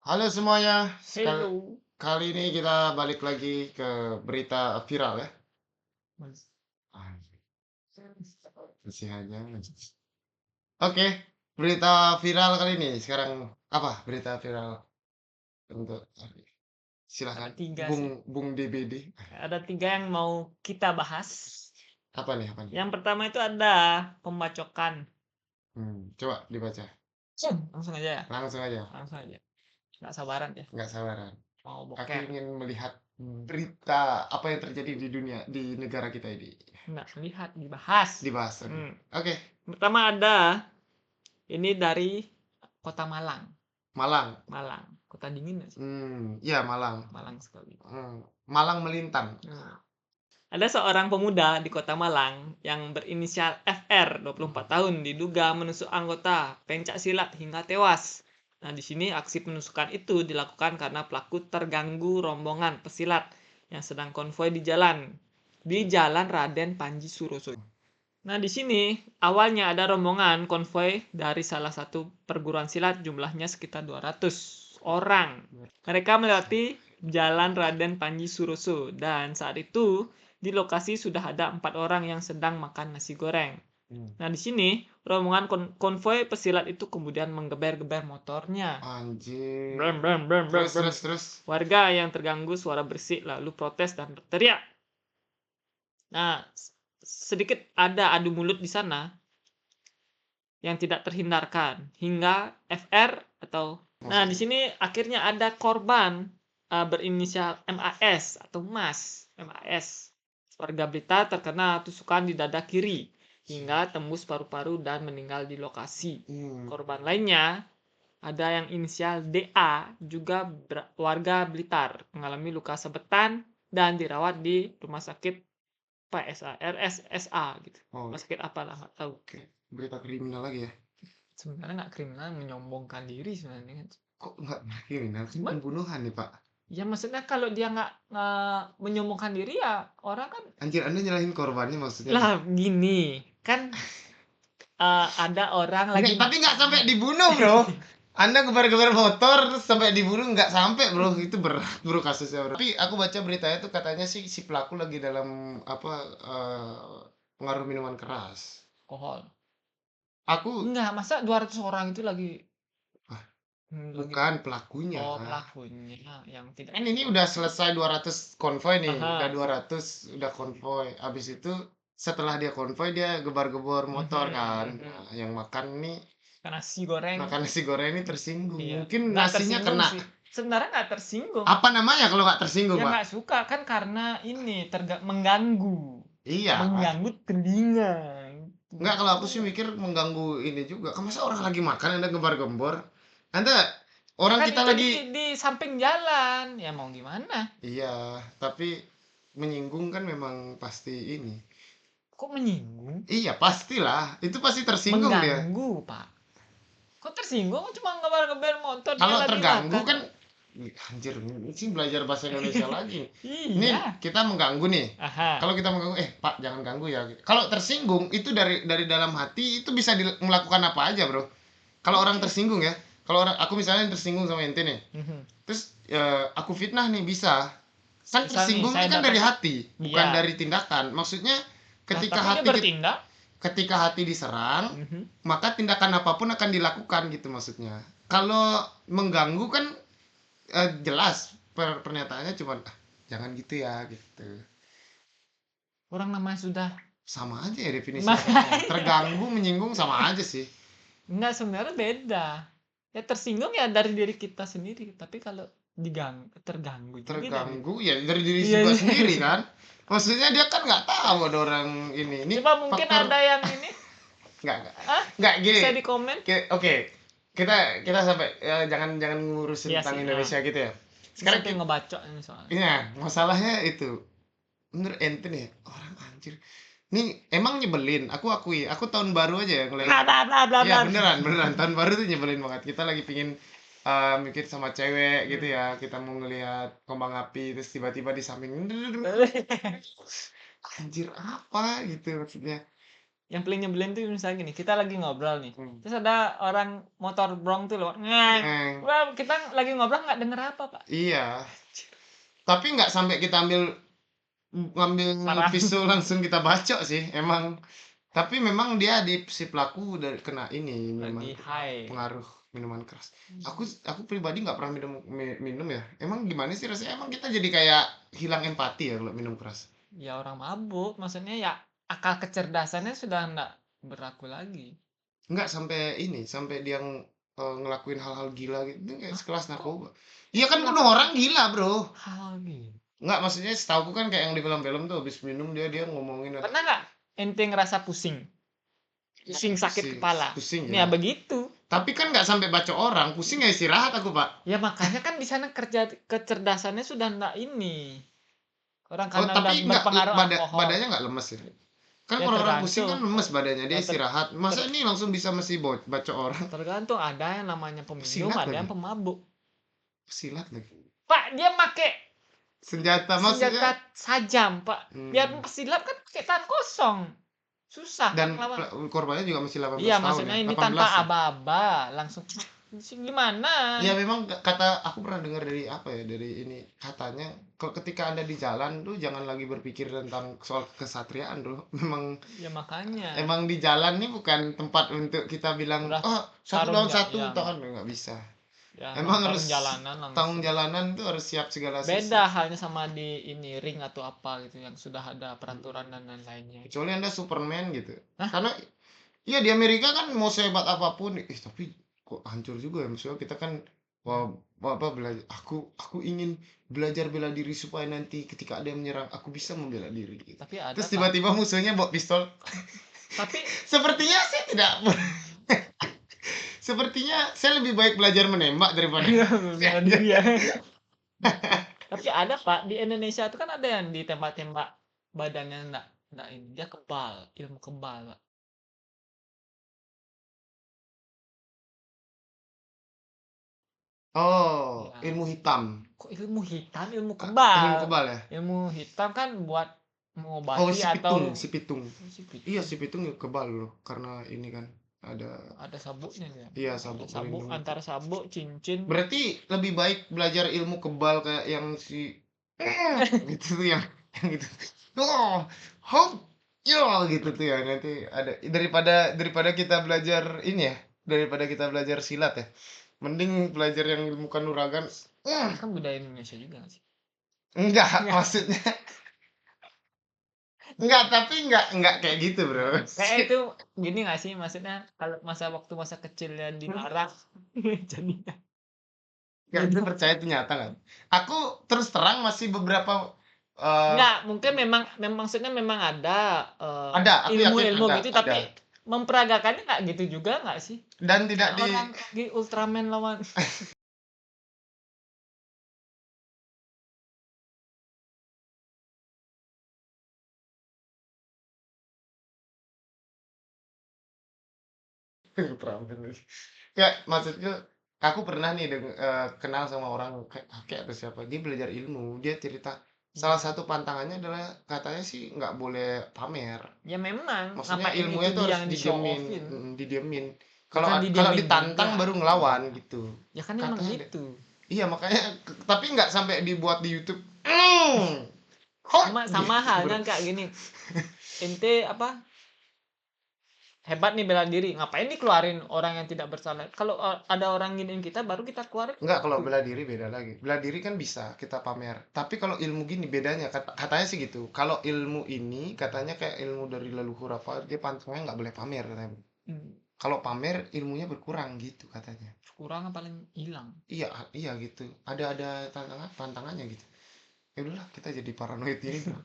Halo semuanya, Hello. kali ini kita balik lagi ke berita viral ya. Mas. Ah, masih aja. Oke, berita viral kali ini. Sekarang apa berita viral untuk hari ini? Ada Silahkan, tiga sih. Bung DBD. Ada tiga yang mau kita bahas. Apa nih, apa nih? Yang pertama itu ada pembacokan. Coba dibaca. Langsung aja ya. Langsung aja, Langsung aja. Nggak sabaran ya. nggak sabaran. Mau Aku boker. ingin melihat berita apa yang terjadi di dunia, di negara kita ini. Nggak lihat, dibahas. Dibahas, oke. Hmm. Oke, Pertama ada ini dari Kota Malang. Malang. Malang. Kota dingin nggak sih? Ya Malang. Malang sekali. Malang melintang. Nah, ada seorang pemuda di Kota Malang yang berinisial FR, 24 tahun, diduga menusuk anggota pencak silat hingga tewas. Nah, di sini aksi penusukan itu dilakukan karena pelaku terganggu rombongan pesilat yang sedang konvoi di Jalan Raden Panji Suroso. Nah, di sini awalnya ada rombongan konvoi dari salah satu perguruan silat, jumlahnya sekitar 200 orang. Mereka melewati Jalan Raden Panji Suroso dan saat itu di lokasi sudah ada 4 orang yang sedang makan nasi goreng. Nah, di sini rombongan konvoi pesilat itu kemudian menggeber-geber motornya. Anjir. Brem, brem, brem, brem, Terus, brem. terus, terus. Warga yang terganggu suara bersih lalu protes dan berteriak. Nah, sedikit ada adu mulut di sana yang tidak terhindarkan hingga FR atau nah di sini akhirnya ada korban berinisial MAS atau MAS warga Blitar terkena tusukan di dada kiri hingga tembus paru-paru dan meninggal di lokasi. Korban lainnya ada yang inisial DA juga warga Blitar mengalami luka sabetan dan dirawat di rumah sakit PSA RSSA gitu. Oh, Rumah sakit apalah nggak tahu. oke. Berita kriminal lagi ya? Sebenarnya nggak kriminal, menyombongkan diri sebenarnya kan. Kok nggak kriminal? Kan Cuman pembunuhan nih, Pak. ya maksudnya kalau dia nggak menyombongkan diri ya orang kan Anjir, Anda nyalahin korbannya maksudnya nih? lah gini kan ada orang lagi Tapi nggak sampai dibunuh, bro. Anda gebar-gebar motor terus sampai dibunuh nggak sampai, bro. Itu berat, bro, kasusnya, bro. Tapi aku baca beritanya tuh katanya sih si pelaku lagi dalam apa pengaruh minuman keras. alkohol. Aku Enggak, masa 200 orang itu lagi ah, lagi bukan pelakunya. oh pelakunya yang tidak Kan ini udah selesai 200 konvoy nih, udah aha 200 udah konvoy. Habis itu setelah dia konvoy dia gebar-gebor motor kan. Nah, yang makan nih nasi goreng makan nasi goreng ini tersinggung. iya Mungkin nggak nasinya tersinggung kena. sih sebenarnya nggak tersinggung Apa namanya kalau nggak tersinggung, ya Pak? nggak suka kan karena ini mengganggu Iya, Pak. mengganggu telinga. Enggak, kalau aku sih mikir mengganggu ini juga. Kan masa orang lagi makan Anda gembar-gembor? Anda Ya orang kan kita itu lagi di samping jalan. Ya mau gimana? iya, tapi menyinggung kan memang pasti ini. Kok menyinggung? Iya, pastilah. Itu pasti tersinggung dia. Mengganggu, Pak. Kok tersinggung? Cuma ngebar-ngebar motor dia Kalau lagi terganggu makan. kan anjir, ini sih belajar bahasa Indonesia lagi. Ini Iya. kita mengganggu nih. Aha. Kalau kita mengganggu, Pak, jangan ganggu ya. Kalau tersinggung itu dari dalam hati itu bisa melakukan apa aja, Bro. Kalau orang tersinggung ya. Kalau orang aku misalnya tersinggung sama ente nih. Mhm. Terus aku fitnah nih bisa. Kan Misal nih, tersinggungnya saya kan dari dapat hati, bukan iya. dari tindakan. Maksudnya Nah, ketika tapi dia hati bertindak. ketika hati diserang, Mhm. maka tindakan apapun akan dilakukan gitu maksudnya. Kalau mengganggu kan jelas pernyataannya cuma jangan gitu ya gitu. Orang namanya sudah Sama aja ya definisinya. makanya. Terganggu, menyinggung sama aja sih. Enggak, sebenarnya beda. Ya tersinggung ya dari diri kita sendiri, tapi kalau terganggu juga dari Terganggu ya dari diri iya, juga iya. sendiri kan. Maksudnya dia kan nggak tahu ada orang ini. Ini Coba mungkin faktor ada yang ini, nggak ah, nggak gini. bisa di komen. Oke, kita kita sampai jangan jangan ngurusin Iya tentang sih, Indonesia gitu ya. ini Sekarang sampai ngebacot ini soalnya. iya, masalahnya itu. Menurut ente nih, orang anjir. Nih emang nyebelin, aku akui. Aku tahun baru aja ya ngeliat. Bla bla bla bla Iya bla. beneran, beneran. Tahun baru tuh nyebelin banget. Kita lagi pingin mikir sama cewek gitu ya. Kita mau ngelihat kembang api terus tiba-tiba di samping anjir apa gitu maksudnya. Yang paling nyebelin tuh misalnya gini, kita lagi ngobrol nih, Hmm. terus ada orang motor brong tuh lewat, ngeng. Ngeng. Wah, kita lagi ngobrol nggak denger apa, Pak. Iya. Tapi nggak sampai kita ngambil Parah. pisau langsung kita bacok sih, emang. Tapi memang dia si pelaku dari kena ini Lagi memang high. pengaruh minuman keras. Aku pribadi nggak pernah minum ya. Emang gimana sih rasanya? Emang kita jadi kayak hilang empati ya kalau minum keras. Ya orang mabuk, maksudnya ya akal kecerdasannya sudah nggak berlaku lagi. Nggak sampai dia ngelakuin hal-hal gila gitu. Itu kayak Hah? sekelas Kok narkoba. Iya kan bunuh kenapa orang gila, Bro. hal gitu? Nggak, maksudnya setauku kan kayak yang di film-film tuh habis minum dia ngomongin Pernah nggak ente ngerasa pusing? Pusing sakit pusing, kepala. pusing Ya ya. begitu. Tapi kan nggak sampai baca orang, pusing ya istirahat aku, Pak. Ya makanya kan di sana kerja kecerdasannya sudah nggak ini. Orang Oh, karena udah tapi nggak berpengaruh alkohol. badannya nggak lemes ya? Kan Ya orang-orang pusing kan tergantung. lemes badannya, dia Ya istirahat. Masa ini langsung bisa mesti baca orang? tergantung ada yang namanya peminum, Pesilat ada yang lagi, pemabuk. pesilat lagi. Pak, dia make Senjata senjata maksudnya. tajam, Pak. Biar Hmm. pesilat kan kayak tangan kosong. Susah kan Dan lawan. korbannya juga masih 18 Iya, tahun maksudnya ya, ini 18 tanpa ya. aba-aba, langsung gimana? Ya memang kata aku pernah dengar dari apa ya, dari ini katanya kalau ketika Anda di jalan tuh jangan lagi berpikir tentang soal kesatriaan bro. Ya makanya. Emang di jalan nih bukan tempat untuk kita bilang Udah oh satu tarung lawan satu ya, tahan nggak bisa. ya Emang tarung harus jalanan tanggung langsung. jalanan tuh harus siap segala sisi. Beda halnya sama di ini ring atau apa gitu yang sudah ada peraturan dan lain-lainnya. Kecuali Anda Superman gitu. Hah? Karena iya di Amerika kan mau sehebat apapun, tapi kok hancur juga ya. Maksudnya kita kan wah, apa belajar. Aku ingin belajar bela diri supaya nanti ketika ada yang menyerang aku bisa membela diri. Gitu. Tapi ada Terus Pak. tiba-tiba musuhnya bawa pistol. Tapi Sepertinya saya tidak. Sepertinya saya lebih baik belajar menembak daripada bela diri ya. Tapi ada Pak di Indonesia itu kan ada yang ditembak-tembak badannya enggak ini dia kebal, ilmu kebal, Pak. Oh, Ya. ilmu hitam. Kok ilmu hitam, ilmu Ilmu kebal? kebal ya? Ilmu hitam kan buat Oh, mengobati si atau pitung, si pitung. si Iya, pitung. si pitung kebal loh karena ini kan Ada sabuknya dia. iya Ada sabuk sabuk pelindung. antara sabuk, cincin. Berarti lebih baik belajar ilmu kebal kayak yang si gitu tuh yang gitu. Oh, hop, yo gitu tuh ya nanti ada daripada kita belajar ini ya, daripada kita belajar silat ya. Mending belajar yang ilmu kanuragan. Kan budaya Indonesia juga nggak sih? Enggak, maksudnya enggak, tapi enggak kayak gitu, Bro. Kayak itu gini nggak sih maksudnya kalau masa kecilnya dilarang jadinya Enggak, itu percaya itu nyata kan. Aku terus terang masih beberapa enggak, mungkin memang maksudnya memang ada ada, aku yakin ilmu-ilmu ada, gitu ada. tapi memperagakannya nggak gitu juga nggak sih? Dan tidak Kayak orang di Ultraman lawan Ultraman. Kayak maksudku aku pernah nih kenal sama orang kayak kakek atau siapa, dia belajar ilmu, dia cerita salah satu pantangannya adalah katanya sih nggak boleh pamer. ya memang Maksudnya ngapain ilmunya itu tuh dia harus yang di show offin didiemin. Kalau bukan kalau didiemin ditantang juga baru ngelawan gitu. ya kan emang Katanya gitu iya makanya tapi nggak sampai dibuat di YouTube. sama Gitu, bro. halnya kayak gini ente apa hebat nih bela diri ngapain dikeluarin orang yang tidak bersalah kalau ada orang giniin kita baru kita keluarin Enggak, kalau bela diri beda lagi. Bela diri kan bisa kita pamer. Tapi kalau ilmu gini bedanya katanya sih gitu. Kalau ilmu ini katanya kayak ilmu dari leluhur apa, dia pantangnya nggak boleh pamer katanya. Kalau pamer ilmunya berkurang gitu katanya. kurang paling hilang Iya, iya gitu. Ada tantangannya gitu. Ya udahlah, kita jadi paranoid ini, Bro.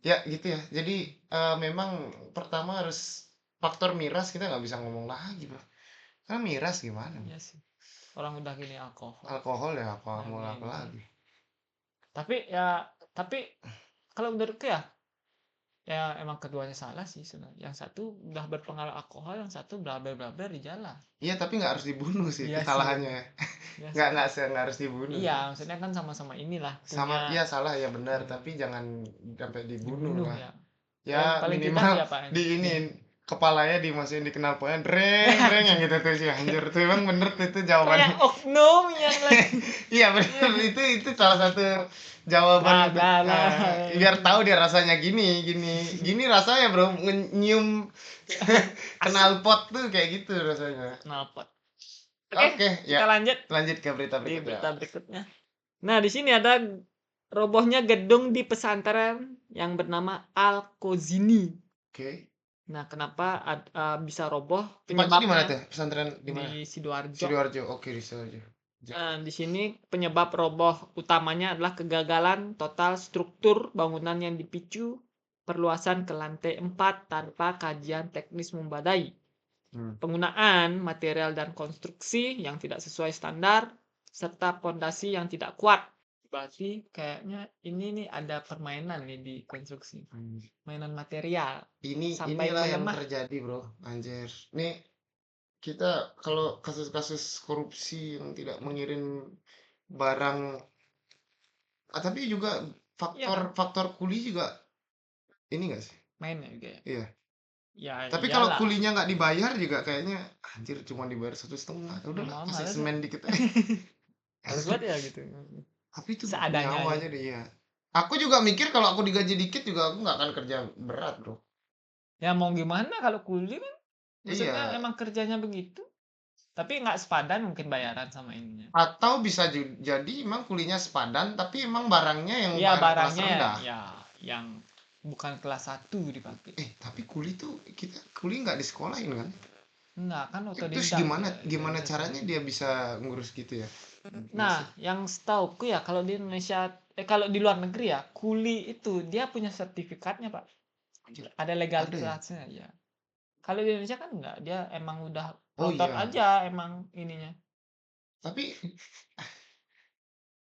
Ya gitu ya. Jadi memang pertama harus faktor miras kita nggak bisa ngomong lagi, Bro. Karena miras gimana? iya sih orang udah gini alkohol Alkohol ya apa mau Nah, apa ini. lagi? Tapi kalau menurutku ya emang keduanya salah sih sebenarnya yang satu udah berpengaruh alkohol yang satu blaber di jalan Iya, tapi nggak harus dibunuh sih, iya kesalahannya. iya Nggak harus dibunuh. iya maksudnya kan sama-sama inilah Sama, punya iya salah ya benar, tapi jangan sampai dibunuh dibunuh lah. ya Ya paling kita minimal diapain di ini kepalanya dimasukin di knalpotnya yang gitu tuh si anjir tuh emang bener tuh itu Kayak jawabannya. oknum yang lagi Iya bener itu salah satu jawaban bla untuk bla bla. biar tahu dia rasanya gini gini gini rasanya bro nyium Asik knalpot tuh kayak gitu rasanya. knalpot. Oke, Oke ya kita lanjut lanjut ke berita di berikutnya. berita berikutnya. Nah, di sini ada robohnya gedung di pesantren yang bernama Al-Kozini. Oke. Nah, kenapa bisa roboh? Tempatnya di mana Penyebabnya tuh pesantren di mana? di Sidoarjo. Sidoarjo. Oke di Sidoarjo. Di sini penyebab roboh utamanya adalah kegagalan total struktur bangunan yang dipicu perluasan ke lantai 4 tanpa kajian teknis memadai. Penggunaan material dan konstruksi yang tidak sesuai standar serta pondasi yang tidak kuat. Berarti kayaknya ini nih ada permainan nih di konstruksi. Mainan material sampai Inilah yang melemah. terjadi bro anjir nih kita kalau kasus-kasus korupsi yang tidak mengirim barang tapi juga Iya kan? faktor kuli juga ini gak sih? Mainnya juga ya. Iya. Ya Tapi kalau iyalah. kulinya nggak dibayar juga kayaknya anjir cuma dibayar 1,5 udah lah Mau kasih males ya. semen dikit aja. Harus buat ya gitu. Tapi itu Seadanya nyawa aja. aja deh ya. Aku juga mikir kalau aku digaji dikit juga aku nggak akan kerja berat bro. Ya mau gimana kalau kuli kan? Maksudnya Iya. emang kerjanya begitu. Tapi nggak sepadan mungkin bayaran sama ininya. Atau bisa jadi emang kulinya sepadan tapi emang barangnya yang Iya barang kelas barangnya rendah. ya yang bukan kelas 1 dipakai. Tapi kuli tuh kita kuli nggak disekolahin kan? Enggak kan Terus otodidak gimana dia caranya sendiri. dia bisa ngurus gitu ya? Nah, Masih. yang setauku ya kalau di Indonesia kalau di luar negeri ya, kuli itu dia punya sertifikatnya, Pak. Anjir, Ada ada ya? legalitasnya ya. Kalau di Indonesia kan enggak, dia emang udah Oh rotot iya. aja emang ininya. Tapi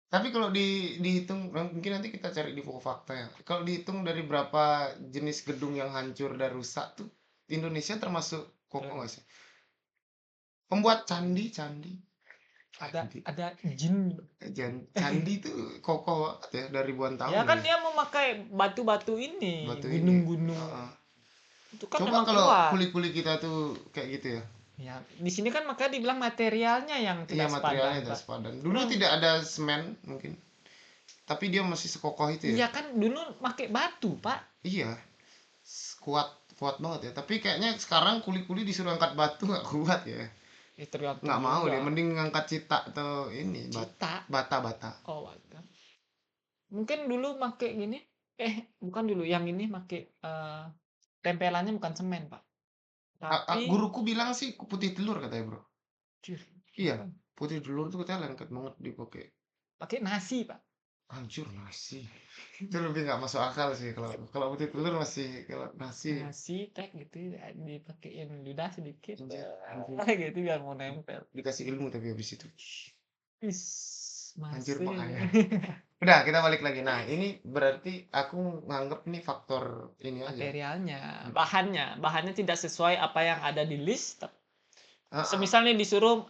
Tapi kalau dihitung mungkin nanti kita cari di Buku Fakta ya. Kalau dihitung dari berapa jenis gedung yang hancur dan rusak tuh, Indonesia termasuk kokoh nggak sih? Pembuat candi. Candi. Ada jin. Candi tuh kokoh banget ya dari ribuan tahun Ya kan ya. dia memakai batu-batu ini, Batu ini. gunung-gunung. Heeh. Itu kan Coba memang kalau kuat. kuli-kuli kita tuh kayak gitu ya. Ya, di sini kan makanya dibilang materialnya yang Iya tidak sepadan, materialnya tidak Pak. sepadan. Dulu Orang tidak ada semen mungkin. Tapi dia masih sekokoh itu ya. iya kan dulu pakai batu, Pak. Iya. Kuat kuat banget ya. Tapi kayaknya sekarang kuli-kuli disuruh angkat batu nggak kuat ya. Tergantung Nggak mau juga. dia, mending ngangkat cita atau ini Cita. bata. Oh, bata. Mungkin dulu make gini. Bukan dulu. Yang ini make tempelannya bukan semen, Pak. Tapi Guruku bilang sih putih telur katanya bro. Cih, Iya, bukan. putih telur tuh katanya lengket banget dipakai. Pakai nasi, Pak. Hancur nasi. Itu lebih nggak masuk akal sih kalau kalau putih telur masih kalau nasi. Nasi tek gitu dipakein ludah sedikit. Anjir, Gitu biar mau nempel. dikasih ilmu tapi habis itu. Is Anjir masuk. bahaya. Udah kita balik lagi. Nah ini berarti aku nganggep nih faktor ini aja. Materialnya, bahannya tidak sesuai apa yang ada di list. Ah, Semisal nih disuruh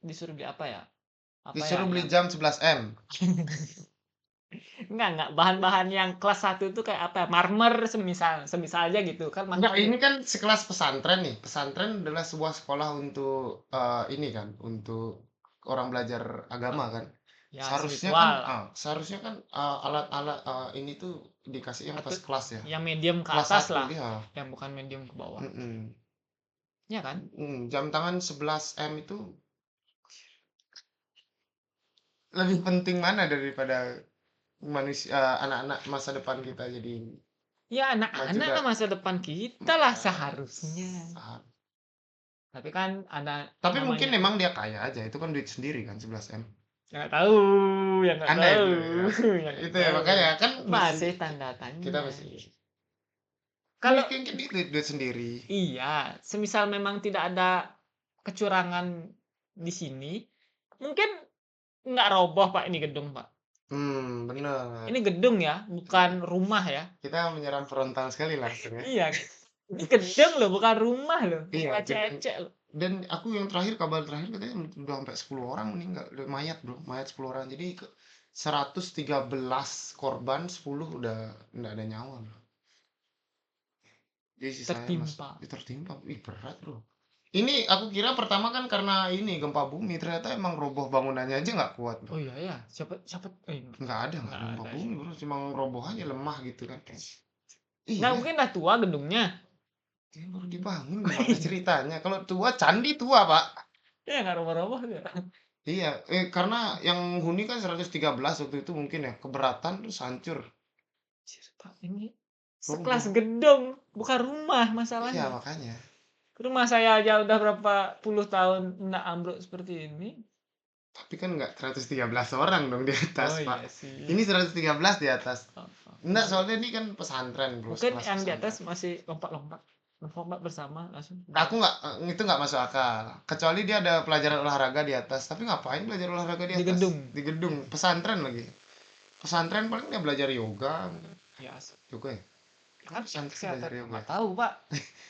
disuruh beli apa ya? Apa ya disuruh beli yang jam 11 M. enggak, bahan-bahan yang kelas 1 itu kayak apa ya? Marmer semisal aja gitu kan Enggak, mahal ini tuh. kan sekelas pesantren nih. Pesantren adalah sebuah sekolah untuk ini kan, untuk orang belajar agama kan. Ya spiritual lah. Seharusnya kan alat-alat ini tuh dikasih yang Atau first class ya. yang medium ke Kelas atas 1 lah, ya. yang bukan medium ke bawah. Mm-mm. Ya kan? Jam tangan 11 M itu lebih penting mana daripada manusia anak-anak masa depan kita jadi Ya maju anak-anak kan masa depan kita lah seharusnya. Tapi kan ada Tapi mungkin namanya memang dia kaya aja. Itu kan duit sendiri kan 11 M. yang nggak tahu, yang nggak Anda tahu, itu ya. yang nggak Itu ya tahu. makanya kan Masih tanda kita tanya. masih Kalau mungkin duit sendiri. iya, semisal memang tidak ada kecurangan di sini, mungkin nggak roboh Pak ini gedung Pak. Benar. Ini gedung ya, bukan rumah ya. Kita menyerang frontal sekali langsung ya. Iya, ini gedung loh, bukan rumah loh. Iya, Ecek-ecek loh. dan aku yang kabar terakhir katanya udah sampai 10 orang meninggal, udah mayat bro, mayat 10 orang. Jadi 113 korban, 10 udah nggak ada nyawa bro. Jadi sisanya tertimpa. tertimpa. Ih, berat, Bro. Ini aku kira pertama kan karena ini gempa bumi, ternyata emang roboh bangunannya aja nggak kuat, Bro. Oh iya ya, siapa siapa Nggak nggak gempa ada bumi, sih. Bro. Cuma roboh aja lemah gitu kan. Nggak Iya, mungkin lah tua gedungnya. ini baru dibangun gimana ceritanya? Kalau tua, candi tua, Pak. Ya nggak roboh-roboh ya. Iya, karena yang huni kan 113 waktu itu mungkin ya, keberatan terus hancur, Anjir, Pak, ini sekelas roboh. gedung, bukan rumah Iya, masalahnya. makanya. Rumah saya aja udah berapa puluh tahun nggak ambruk seperti ini. Tapi kan nggak 113 orang dong di atas, Oh Pak. iya sih. Ini 113 di atas. Oh, oh. Enggak, soalnya ini kan pesantren, Bro, Mungkin sekelas yang di atas pesantren. masih lompat-lompat. Lompat bersama langsung. Aku nggak, itu nggak masuk akal. Kecuali dia ada pelajaran olahraga di atas. Tapi ngapain belajar olahraga di Di atas? gedung. Di gedung, pesantren lagi. Pesantren paling dia belajar yoga. Ya, Yoga ya? kan Pesantren kesehatan. belajar yoga Nggak ya? tahu, Pak.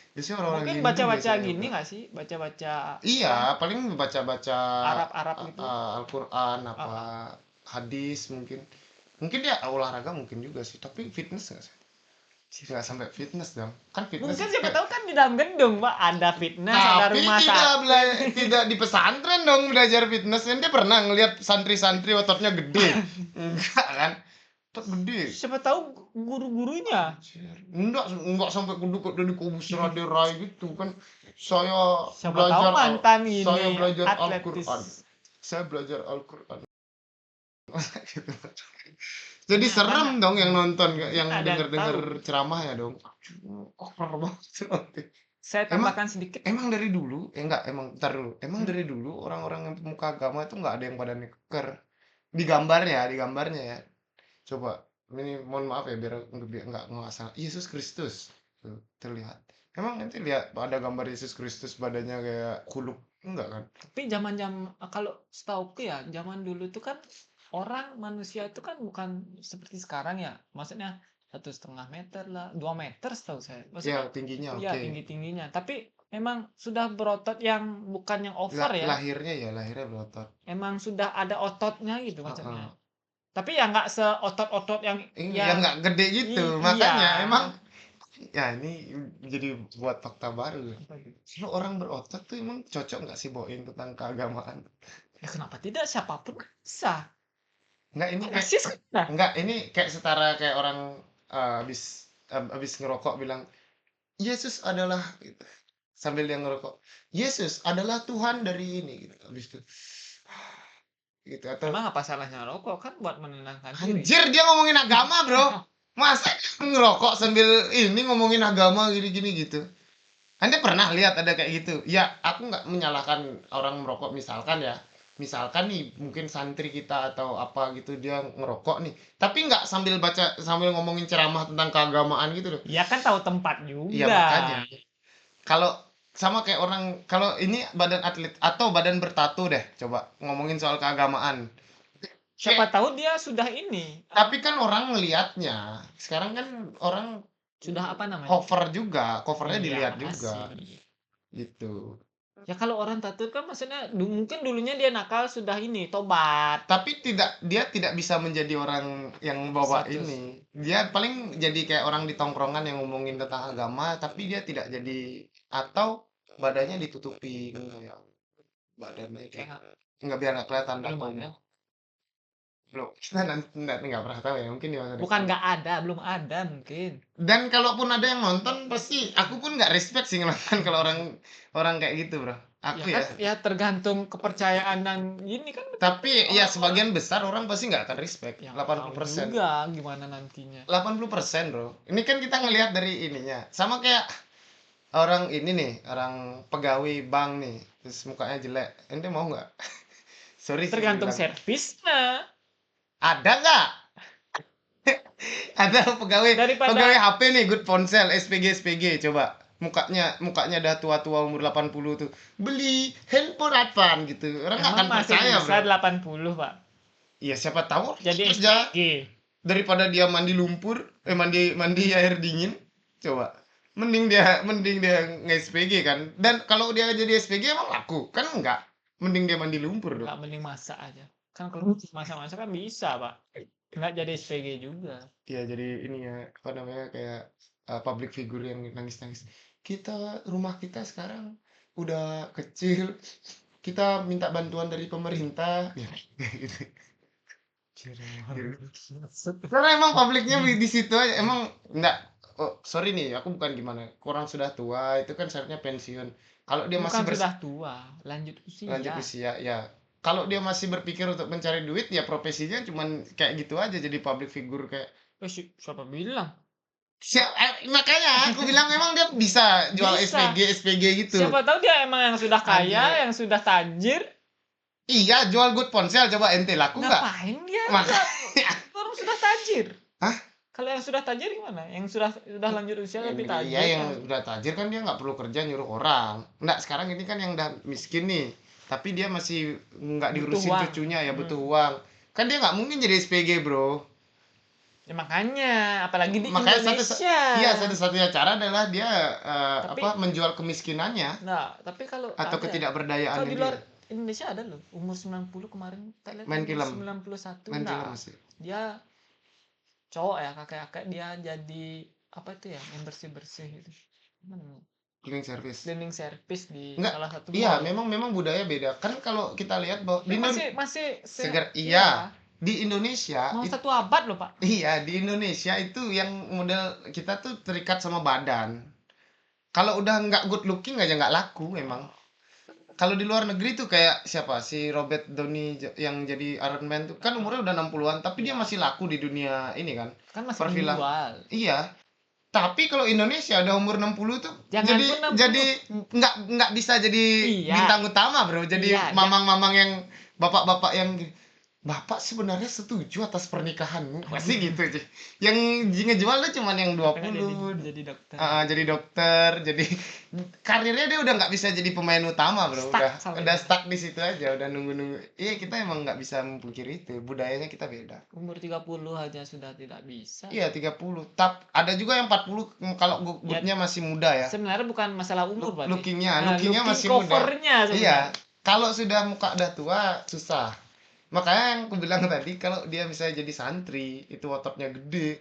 Biasanya orang-orang Mungkin Hindu baca-baca biasanya gini yoga. nggak sih? Baca-baca Iya, paling baca-baca Arab-Arab gitu. Al-Quran, Ah, apa ah. hadis mungkin. Mungkin dia olahraga mungkin juga sih, tapi fitness nggak sih? Nggak sampai fitness dong. Kan fitness Mungkin itu siapa kayak, tahu kan di dalam gedung, Pak. Ada fitness, ada tapi rumah sakit. tidak di pesantren dong belajar fitness. Kan dia pernah ngelihat santri-santri ototnya gede. Enggak kan? Otot gede. Siapa tahu guru-gurunya. Anjir. Enggak sampai kudu dari kubus raderai gitu kan. Saya Siapa tahu belajar mantan saya ini belajar Al-Quran. atletis. Saya belajar Al-Quran. Gitu. Jadi Nah, serem mana dong yang nonton, mungkin yang ada yang denger-denger tahu. ceramah ya dong. Horor banget nanti. Saya Emang tambahkan sedikit. emang dari dulu, enggak, emang entar dulu. Emang Hmm? dari dulu orang-orang yang pemuka agama itu enggak ada yang badannya keker. Di gambarnya ya. Coba, ini mohon maaf ya biar enggak salah. Yesus Kristus. Tuh, terlihat. Emang nanti lihat ada gambar Yesus Kristus badannya kayak kuluk. Enggak kan? Tapi kalau setauku ya, zaman dulu tuh kan orang manusia itu kan bukan seperti sekarang ya. Maksudnya 1,5 meter lah, 2 meter setahu saya. Ya, Maksudnya tingginya ya oke. tinggi-tingginya. Tapi memang sudah berotot yang bukan yang over ya. Lahirnya berotot. Emang sudah ada ototnya gitu Heeh. maksudnya. Tapi ya nggak seotot-otot yang Yang yang nggak gede gitu. iya. Makanya emang ya ini jadi buat fakta baru. Apa gitu? Kalau orang berotot tuh emang cocok nggak sih bawain tentang keagamaan? Ya kenapa tidak? Siapapun bisa. Nggak ini Kok kayak rasis nah? nggak ini kayak setara kayak orang habis ngerokok bilang Yesus adalah gitu. Sambil dia ngerokok. Yesus adalah Tuhan dari ini gitu. Habis itu gitu atau Emang apa salahnya rokok kan buat menenangkan diri. anjir dia ngomongin agama, Bro. Masa ngerokok sambil ini ngomongin agama gini-gini gitu. Anda pernah lihat ada kayak gitu? Ya, aku nggak menyalahkan orang merokok misalkan ya. Misalkan nih, mungkin santri kita atau apa gitu dia ngerokok nih. Tapi nggak sambil ngomongin ceramah tentang keagamaan gitu loh. Ya kan tahu tempat Iya juga. makanya. Kalau sama kayak orang, kalau ini badan atlet atau badan bertato deh, coba ngomongin soal keagamaan. Siapa Kayak, tahu dia sudah ini. tapi kan orang ngelihatnya. Sekarang kan orang Sudah apa namanya? covernya Iya dilihat juga sih. gitu. Ya kalau orang tato kan maksudnya mungkin dulunya dia nakal sudah ini tobat. Tapi dia tidak bisa menjadi orang yang bawa 100. ini. Dia paling jadi kayak orang di tongkrongan yang ngomongin tentang agama, tapi dia tidak jadi atau badannya ditutupi kayak badannya kayak Kayak nggak biar nggak kelihatan belum tato. ada. Belum, kita nggak pernah tahu ya, mungkin di masa Bukan depan. nggak ada, belum ada mungkin. Dan kalaupun ada yang nonton, pasti aku pun nggak respect sih nonton kalau orang orang kayak gitu, bro. Ya Aku kan ya. ya tergantung kepercayaan dan ini kan Tapi ya orang-orang sebagian besar orang pasti nggak akan respect. yang 80%. tahu juga gimana nantinya. 80%, bro. Ini kan kita ngelihat dari ininya. Sama kayak orang ini nih, orang pegawai bank nih, terus mukanya jelek. Ente mau nggak? Sorry sih Tergantung bilang. servisnya. Ada nggak? Ada pegawai Daripada HP nih, good ponsel, SPG, coba. Mukanya udah tua-tua umur 80 tuh. Beli handphone Advan gitu. Orang nggak akan emang masih percaya, bisa bro. 80, Pak. Iya, siapa tahu Jadi kerja SPG. daripada dia mandi lumpur, mandi air dingin. Coba. Mending dia nge-SPG kan. Dan kalau dia jadi SPG emang laku? Kan enggak. Mending dia mandi lumpur dong. Nggak mending masak aja. Kan kalau masak-masak kan bisa, Pak. Nggak jadi SPG juga. Iya, jadi ini ya, apa namanya, kayak public figure yang nangis-nangis, rumah kita sekarang udah kecil, kita minta bantuan dari pemerintah, ya kayak gitu. Karena emang publiknya di situ aja, emang enggak, oh sorry nih, aku bukan gimana, kurang sudah tua, itu kan seharusnya pensiun. Kalau dia masih Bukan sudah tua, lanjut lanjut usia. usia, ya. Kalau dia masih berpikir untuk mencari duit, ya profesinya cuman kayak gitu aja, jadi public figure kayak Siapa bilang? makanya aku bilang memang dia bisa jual Bisa. SPG gitu. Siapa tahu dia emang yang sudah Anjir. kaya, yang sudah tajir. Iya, jual good ponsel, coba ente laku nggak? Ngapain dia? Makanya. Orang sudah tajir. Hah? Kalau yang sudah tajir gimana? Yang sudah lanjut usia tapi tajir. Iya, yang udah tajir kan dia nggak perlu kerja nyuruh orang. Nggak, sekarang ini kan yang udah miskin nih, tapi dia masih nggak Butuh diurusin uang. cucunya, ya butuh uang. Kan dia nggak mungkin jadi SPG, bro. Ya makanya, apalagi di Makanya Indonesia. iya, satu-satunya cara adalah dia Tapi- menjual kemiskinannya Nah, tapi kalau atau ada- ketidakberdayaannya kalau di luar dia. Indonesia ada loh, umur 90 kemarin tak lihat Main umur film. 91. Main film Nah, masih. dia cowok ya, kakek-kakek, dia jadi apa itu ya, yang bersih-bersih itu. Apa namanya? Cleaning service. Cleaning service di Enggak, salah satu iya, mall. memang budaya beda. Kan kalau kita lihat bahwa Tapi masih segar, iya. Di Indonesia mau 1 abad loh, Pak. iya, di Indonesia itu yang model kita tuh terikat sama badan. Kalau udah nggak good looking aja nggak laku memang. Kalau di luar negeri tuh kayak siapa si Robert Downey yang jadi Iron Man tuh kan umurnya udah 60-an tapi dia masih laku di dunia ini kan. Kan masih Perfilm. menjual. Iya. Tapi kalau Indonesia udah umur 60 tuh Jangan jadi pun 60. jadi nggak bisa jadi Iya. bintang utama, Bro. Jadi Iya, mamang-mamang yang bapak-bapak yang Bapak sebenarnya setuju atas pernikahanmu. Pasti gitu sih. Yang ngejual tuh cuman yang Pengen 20. jadi dokter. Jadi dokter, jadi karirnya dia udah nggak bisa jadi pemain utama, Bro. Stuck Udah stuck di situ aja, udah nunggu-nunggu. Iya, kita emang nggak bisa memungkiri itu. Budayanya kita beda. Umur 30 aja sudah tidak bisa. Iya, 30. Ada juga yang 40 kalau goodnya masih muda ya. Sebenarnya bukan masalah umur, Pak. Lookingnya looking masih muda. covernya sebenarnya. Iya, kalau sudah muka udah tua susah. Makanya yang aku bilang tadi kalau dia bisa jadi santri, itu ototnya gede,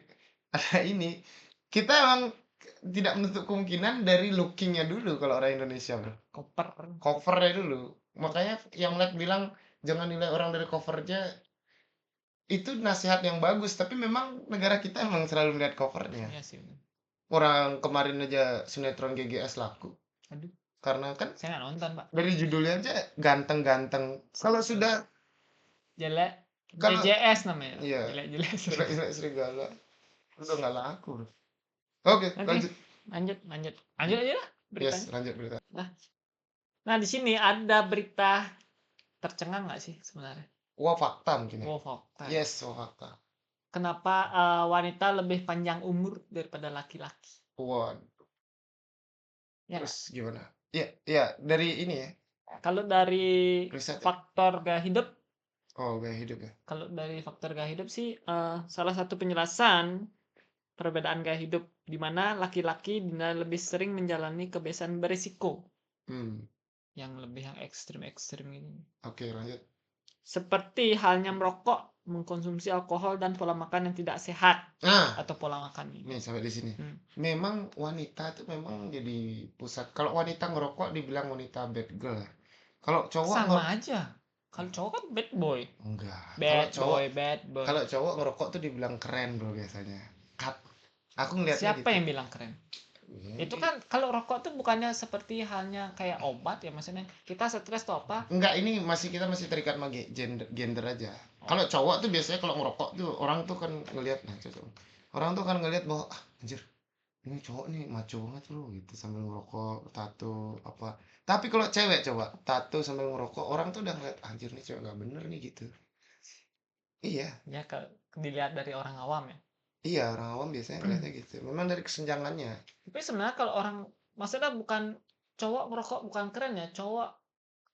ada ini. Kita emang tidak menutup kemungkinan dari lookingnya dulu kalau orang Indonesia, Bro. Covernya dulu. Makanya yang bilang jangan nilai orang dari covernya, itu nasihat yang bagus, tapi memang negara kita emang selalu melihat covernya. Iya sih. Orang kemarin aja sinetron GGS laku. Aduh, Karena kan saya nggak nonton, Pak. dari judulnya aja ganteng-ganteng. Kalau sudah Jelek. Kalau- JJS namanya. Iya. Jelek-jelek. jelek serigala udah nggak laku, Bro. Oke, Oke. lanjut. Lanjut aja lah beritanya. Yes, lanjut berita. Nah, di sini ada berita tercengang nggak sih sebenarnya? Wah, fakta mungkin ya. Wow, fakta. Yes, wah fakta. Kenapa wanita lebih panjang umur daripada laki-laki? Wah, Ya, terus gimana? Iya, dari ini ya. kalau dari Riset. faktor gaya hidup, Oh, gaya hidup ya. kalau dari faktor gaya hidup sih salah satu penjelasan perbedaan gaya hidup di mana laki-laki dinilai lebih sering menjalani kebiasaan berisiko yang lebih yang ekstrim ini. Oke, lanjut. Seperti halnya merokok, mengkonsumsi alkohol dan pola makan yang tidak sehat Nah, atau pola makan ini. nih sampai di sini. Hmm. Memang wanita itu memang jadi pusat. Kalau wanita ngerokok dibilang wanita bad girl. Kalau cowok Sama aja. Kalau cowok kan bad boy. enggak. Bad Kalau boy. Kalau cowok ngerokok tuh dibilang keren, Bro, biasanya. Aku ngeliatnya Siapa gitu. yang bilang keren? Itu kan kalau rokok tuh bukannya seperti halnya kayak obat ya, maksudnya kita stres tuh apa? Enggak, ini kita masih terikat sama gender aja. Kalau cowok tuh biasanya kalau ngerokok tuh orang tuh kan ngelihat, orang tuh kan ngelihat bahwa anjir, ini cowok nih maco banget bro gitu sambil ngerokok, tato apa. Tapi kalau cewek coba tato sambil ngerokok, orang tuh udah ngeliat anjir nih cewek nggak bener nih gitu. Iya. Ya dilihat dari orang awam ya. Iya, orang awam biasanya ngeliatnya gitu. Memang dari kesenjangannya. Tapi sebenarnya kalau orang, maksudnya bukan cowok ngerokok bukan keren ya, cowok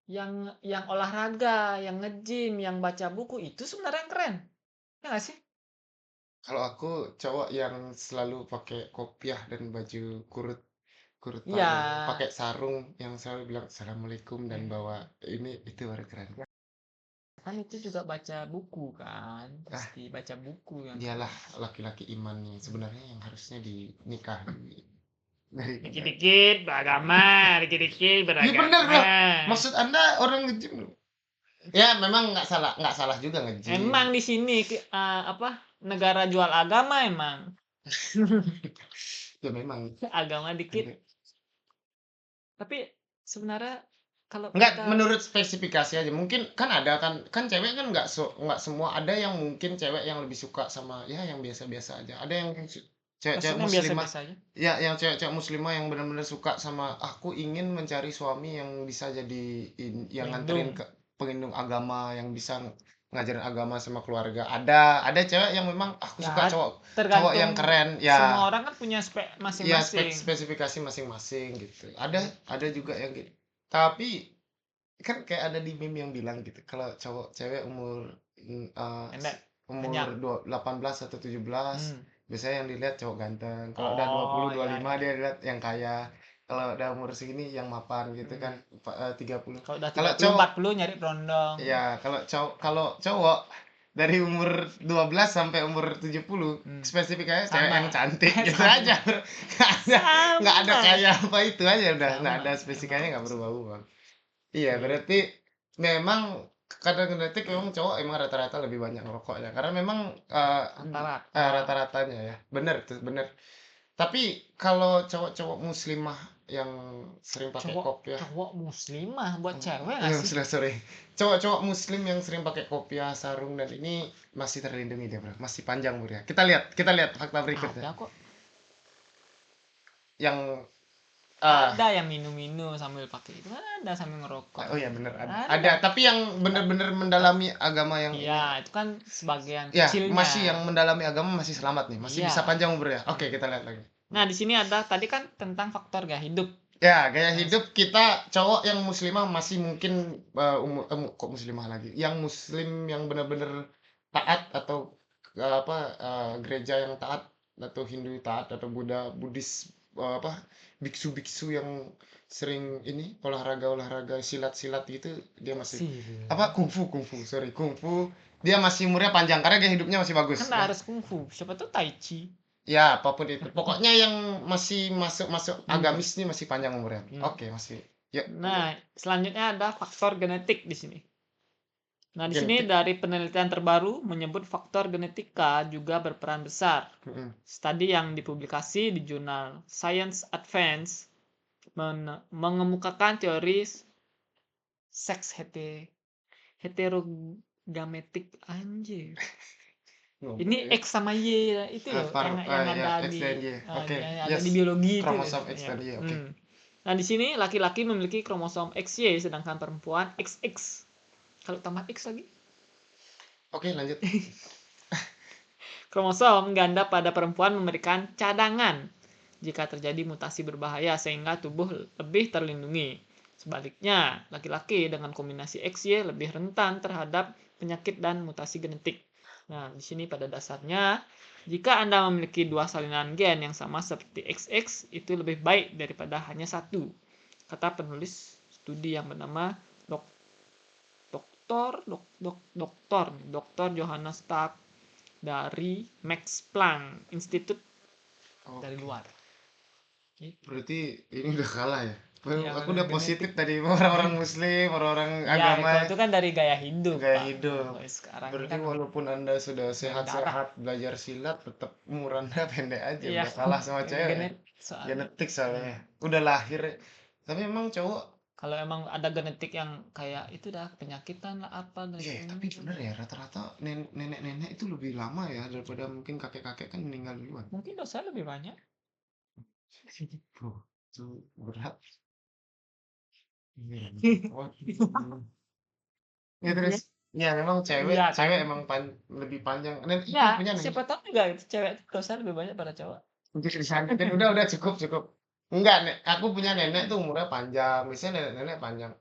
yang olahraga, yang nge-gym, yang baca buku itu sebenarnya yang keren. Ya nggak sih? Kalau aku cowok yang selalu pakai kopiah dan baju kurut Iya. payung, pakai sarung yang selalu bilang assalamualaikum dan bawa ini, itu baru keren. Kan itu juga baca buku kan, Ah, pasti baca buku yang dialah laki-laki iman yang sebenarnya yang harusnya dinikahi dari dikit-dikit beragama, dikit-dikit Iya benar bro. beragama. Maksud Anda orang nge-gym? Ya memang nggak salah juga nge-gym. Emang di sini apa negara jual agama emang. Ya memang. Agama dikit. Tapi sebenarnya kalau Enggak, kita menurut spesifikasi aja. Mungkin kan ada kan cewek kan nggak semua. Ada yang mungkin cewek yang lebih suka sama ya yang biasa-biasa aja. Ada yang cewek-cewek maksudnya muslimah. biasa-biasa aja. Ya, yang cewek-cewek muslimah yang benar-benar suka sama aku ingin mencari suami yang bisa jadi yang nganterin Pelindung. ke pelindung agama, yang bisa ngajarin agama sama keluarga. Ada cewek yang memang aku suka Ya, cowok yang tergantung keren. semua Ya, orang kan punya spek ya masing-masing. spesifikasi masing-masing gitu. Ada juga yang gitu. Tapi kan kayak ada di meme yang bilang gitu, kalau cowok cewek umur Pendek, umur panjang. 18 atau 17 Hmm. biasanya yang dilihat cowok ganteng. Kalau udah Oh, 20 iya, 25 iya. dia lihat yang kaya. Kalau udah umur segini yang mapan gitu kan, 30. Kalau udah Kalau 30, cowok 40 nyari berondong. ya kalau cowok dari umur 12 sampai umur 70 spesifikasinya cewek Sama. yang cantik gitu Sama. aja. Bro. Nggak ada Sama. kaya apa itu aja udah, nggak Sama. ada spesifikasinya nggak Emang. berubah-ubah. Iya, Gitu. berarti memang kadar genetik memang cowok emang rata-rata lebih banyak ngerokoknya karena memang Rata-rata. rata-ratanya ya. Bener tuh, bener. Tapi kalau cowok-cowok muslimah yang sering pakai kopiah, Cowok muslimah buat cewek nggak sih? sorry. Cowok-cowok muslim yang sering pakai kopiah, sarung dan ini masih terlindungi dia, Bro. Masih panjang umurnya. Kita lihat fakta berikutnya. Ada kok. Yang Ada yang minum-minum sambil pakai itu kan ada sambil ngerokok. oh ya bener ada. Ada. Tapi yang bener-bener mendalami agama yang Iya, itu kan sebagian ya, kecilnya. masih yang mendalami agama masih selamat nih, masih Iya. bisa panjang umurnya. Oke, kita lihat lagi. Nah, di sini ada tadi kan tentang faktor gaya hidup. Ya, gaya hidup kita cowok yang muslimah masih mungkin kok muslimah lagi. Yang muslim yang benar-benar taat atau gereja yang taat atau Hindu taat atau Buddhis apa biksu-biksu yang sering ini olahraga silat-silat gitu dia masih apa kungfu sorry kungfu dia masih umurnya panjang karena gaya hidupnya masih bagus. Kan harus kungfu, siapa tuh tai chi. Ya, apapun itu. Pokoknya yang masih masuk agamis nih masih panjang umurnya. Oke, masih. Ya, Nah, selanjutnya ada faktor genetik di sini. Nah, di sini genetik. dari penelitian terbaru menyebut faktor genetika juga berperan besar. Studi yang dipublikasi di jurnal Science Advance mengemukakan teori seks heterogametik anjir. Ini X sama Y itu loh yang ada di yang ada di biologi itu. Kromosom X tadi ya, oke. Nah, di sini laki-laki memiliki kromosom XY sedangkan perempuan XX. Kalau tambah X lagi? Oke, lanjut. Kromosom ganda pada perempuan memberikan cadangan jika terjadi mutasi berbahaya sehingga tubuh lebih terlindungi. Sebaliknya, laki-laki dengan kombinasi XY lebih rentan terhadap penyakit dan mutasi genetik. Nah, di sini pada dasarnya, jika Anda memiliki dua salinan gen yang sama seperti XX, itu lebih baik daripada hanya satu, kata penulis studi yang bernama Dr. Johannes Stark dari Max Planck Institute dari luar. Berarti ini udah kalah ya? Ya, Aku udah genetik. positif tadi orang muslim, orang agama. Ya, itu kan dari gaya hidup. Gaya Pak. hidup. Sekarang Berarti kan walaupun Anda sudah sehat-sehat belajar silat, tetap umur Anda pendek aja. iya, Udah kalah sama cewek. Genetik soalnya. Udah lahir. Tapi emang cowok kalau emang ada genetik yang kayak itu dah penyakitan lah apa dan iya, tapi bener ya rata-rata nenek-nenek itu lebih lama ya daripada mungkin kakek-kakek kan meninggal duluan. mungkin dosa lebih banyak. Bro, itu berat. Ya terus ya memang cewek Iya, kan? cewek emang lebih panjang. Dan itu Ya, punya nih. siapa tahu juga cewek dosa lebih banyak pada cowok. Mungkin disandatin udah cukup. Enggak, Nek. Aku punya nenek tuh umurnya panjang. Biasanya nenek-nenek panjang.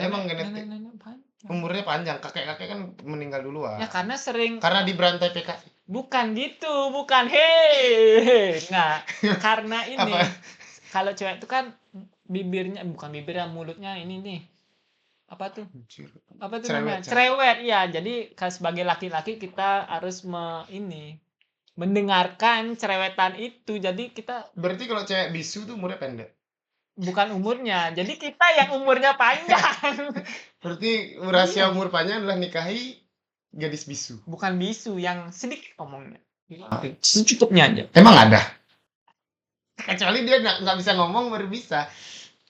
Emang genetik Nenek panjang. umurnya panjang. Kakek-kakek kan meninggal duluan. Ya karena sering Karena diberantai PKI. bukan gitu, bukan hei. Enggak. Karena ini Apa? kalau cewek itu kan bibirnya bukan bibirnya mulutnya ini nih. apa tuh? Anjir. Apa tuh Cerewet, namanya? cerewet. Cerewet, iya. Jadi sebagai laki-laki kita harus mendengarkan cerewetan itu. Jadi kita Berarti kalau cewek bisu tuh umurnya pendek? bukan umurnya, jadi kita yang umurnya panjang. Berarti rahasia Iya, umur panjang adalah nikahi gadis bisu? bukan bisu, yang sedikit ngomongnya. Gitu, secukupnya aja. Emang ada? Kecuali dia nggak bisa ngomong baru bisa.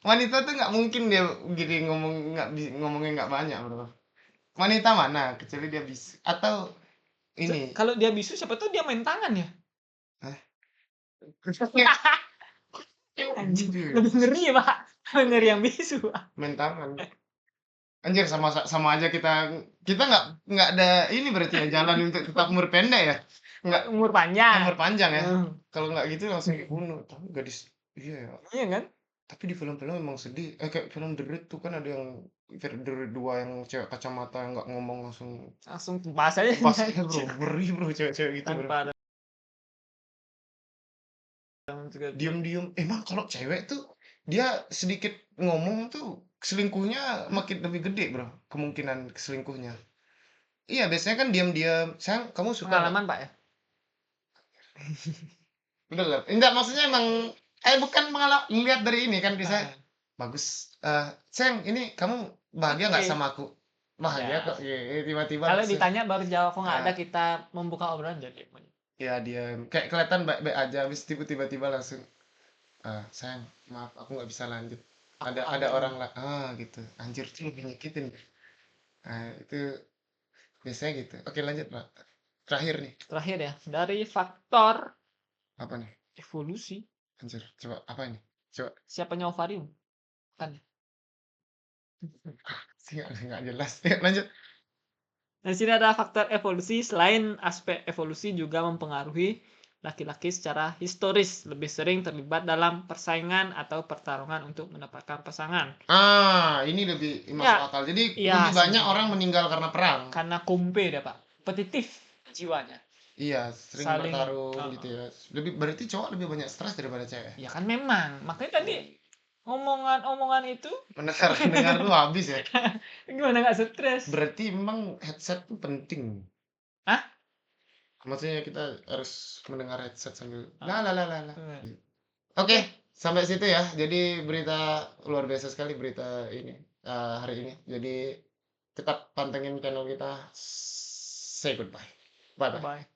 Wanita tuh nggak mungkin dia gini ngomong ngomongnya nggak banyak, Bro. Wanita mana kecuali dia bisu atau ini, Kalau dia bisu siapa tahu dia main tangan ya? hah? Anjing, Anjir, lebih ngeri ya, Pak. Lebih ngeri yang bisu, Pak. main tangan. Anjir sama sama aja kita kita nggak ada ini berarti ya jalan untuk tetap umur pendek ya? Nggak Umur panjang. umur panjang ya? Heeh. Kalau nggak gitu langsung dibunuh. Tapi gadis iya ya. Iya kan? Tapi di film-film emang sedih. Kayak film The Raid tuh kan ada yang The Raid 2 yang cewek kacamata yang nggak ngomong langsung Langsung bahas aja pas aja bro, ngeri bro cewek-cewek gitu bro. tanpa ada juga. Diem-diem. Emang kalau cewek tuh dia sedikit ngomong tuh selingkuhnya makin lebih gede bro. Kemungkinan selingkuhnya. Iya biasanya kan diam-diam. Sayang kamu suka nggak? Pengalaman, Pak ya? Bener lah. Enggak maksudnya emang bukan ngeliat dari ini kan bisa Heeh. bagus. Sayang ini kamu bahagia nggak Oke. sama aku? Bahagia Ya. kok. Iya, tiba-tiba Kalau langsung. ditanya baru jawab, kok nggak ada, Ah, kita membuka obrolan jadi. ya dia kayak kelihatan baik-baik aja habis tiba-tiba langsung sayang maaf aku nggak bisa lanjut ada Ini. orang lah gitu anjir tuh lebih nyakitin itu biasanya gitu oke lanjut pak terakhir nih Terakhir ya, dari faktor apa nih evolusi, anjir coba apa ini coba siapanya ovarium? Kan. sih nggak jelas yuk lanjut Di sini ada faktor evolusi. Selain aspek evolusi juga mempengaruhi laki-laki secara historis lebih sering terlibat dalam persaingan atau pertarungan untuk mendapatkan pasangan. ini lebih masuk Ya, akal jadi iya lebih banyak sebenarnya. orang meninggal karena perang Karena kumpe dia, Pak. Kompetitif jiwanya. iya sering Saling bertarung gitu ya lebih berarti cowok lebih banyak stres daripada cewek ya kan memang. Makanya tadi omongan-omongan itu mendengar tuh habis ya gimana nggak stres? berarti memang headset tuh penting. Hah? Maksudnya kita harus mendengar headset sambil Ah, la. eh. Oke, sampai situ ya. Jadi berita luar biasa sekali berita ini hari ini. Jadi tetap pantengin channel kita. Say goodbye. Bye bye. Bye-bye.